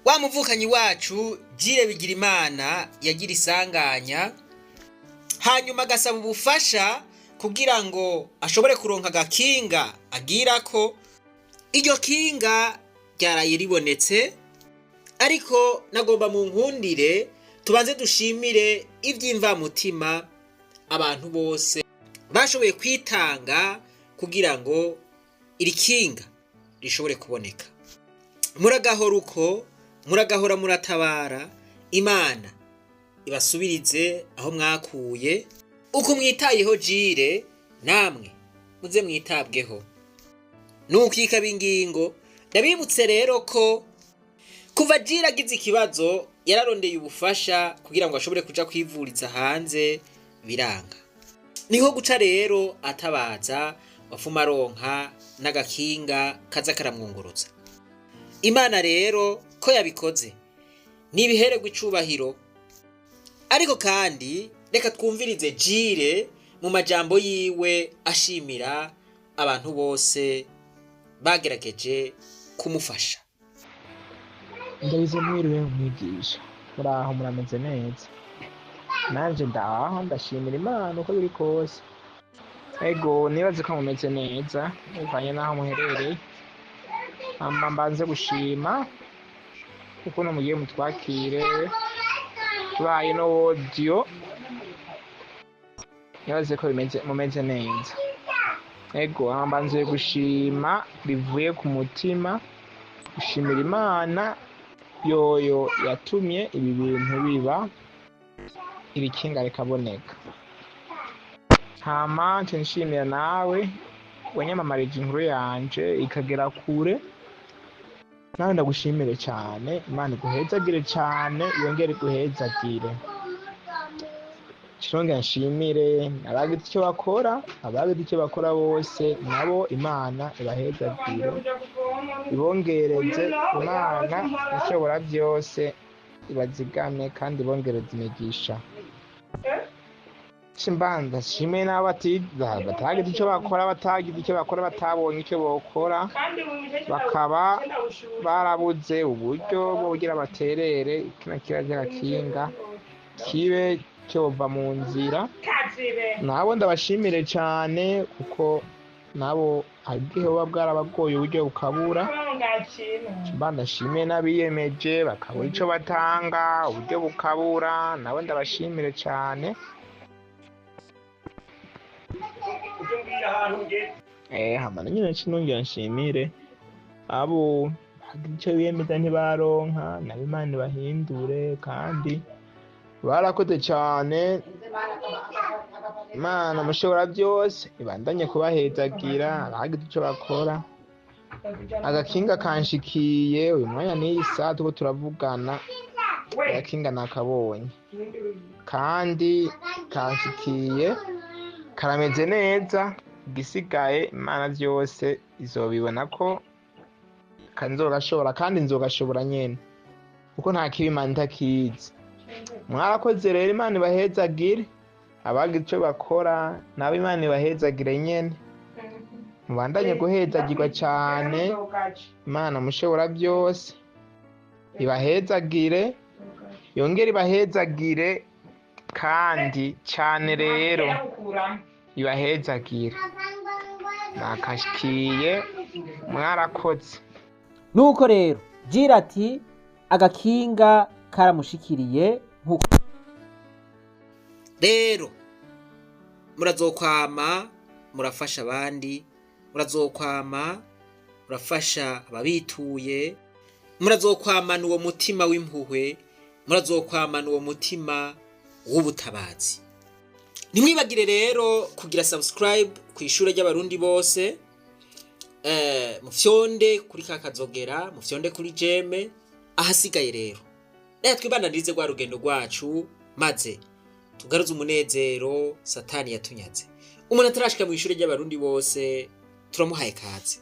wa muvukanyi wacu Jules bigira imana yagira isanganya hanyuma agasaba ubufasha kugira ngo ashobore kuronka agakinga agirako. Iryo kinga ryaraye ribonetse, ariko nagomba mu nkundire tubanze dushimire ivy'imvamutima abantu bose bashoboye kwitanga kugira ngo iri kinga rishobore kuboneka. Muragahora uko, muragahora muratabara, Imana ibasubirize aho mwakuye. Uko mwitayeho Jules, namwe muze mwitabweho. Nuko ikaba ingingo. Ndabibutse rero ko kuva Jules agize ikibazo yararondeye ubufasha kugira ngo ashobore kuja kwivuriza hanze, biranga. Niho guca rero atabaza wafuma aronka n'agakinga kaza karamwunguruza. Imana rero ko yabikoze nibihererwa icubahiro. Ariko kandi reka twumvirize Jules mu majambo yiwe ashimira abantu bose bagerageje kumufasha. Ndabize mwiriwe mwigisha, muraho murameze neza? Nanje ndaho ndashimira Imana uko biri kose. Ego nibaze ko mumeze neza bivanye naho muherereye. Mbanze gushima ukuntu mugiye mutwakire tubaye no audio. Nibaze ko mumeze neza. Ego mbanze gushima bivuye ku mutima, gushimira Imana yoyo yatumye ibi bintu biba, iri kinga rikaboneka. Hama nshimira nawe wanyamamarije inkuru yanje ikagera kure. Nawe ndagushimire cyane, Imana iguhezagire cyane, yongere iguhezagire. Kirongera nshimire abagize icyo bakora, abagize icyo bakora bose nabo Imana ibahezagire, ibongereze. Imana ishobora byose ibazigame kandi ibongereze imigisha. Shimbanza shime n'abo batagize icyo bakora, batagize icyo bakora, batabonye icyo bokora, bakaba barabuze uburyo bwo kugira baterere kino kibazo cy'agakinga kibe cyova mu nzira. Nabo ndabashimire cyane kuko nabo agiye buba bwarabagoye uburyo bukabura. Ndashimiye n'abiyemeje bakabura icyo batanga uburyo bukabura, nabo ndabashimire cyane. Hamana nyine kinongera nshimire abo icyo biyemeza ntibaronka, nabo Imana bahindure kandi barakoze cyane. Imana mushobora byose ibandanye kubahezagira, abagize icyo bakora. Agakinga kanshikiye uyu mwanya n'iyi saa tuko turavugana, agakinga nakabonye kandi kanshikiye karameze neza. Igisigaye Imana byose izobibona ko kanzogashobora kandi nzogashobora nyene kuko nta kibi Imana itakizi. Mwarakoze rero, Imana ibahezagire. Abagize icyo bakora nabo Imana ibahezagire nyene, mubandanye guhezagirwa cyane. Imana mushobora byose ibahezagire, yongere ibahezagire kandi cyane rero ibahezagire. Nakashikiye, mwarakoze. Nuko rero Jules ati agakinga karamushikiriye. Nkuko rero murazokwama murafasha abandi, murazokwama murafasha ababituye, murazokwamana uwo mutima w'impuhwe, murazokwamana uwo mutima w'ubutabazi. Nimwibagire rero kugira subscribe ku ishure ry'abarundi bose. Mufyonde kuri kakazogera, mufyonde kuri jeme. Ahasigaye rero reka twibandanirize rwa rugendo rwacu, maze tugaruze umunezero Satani yatunyaze. Umuntu atarashika mu ishure ry'abarundi bose turamuhaye kaze.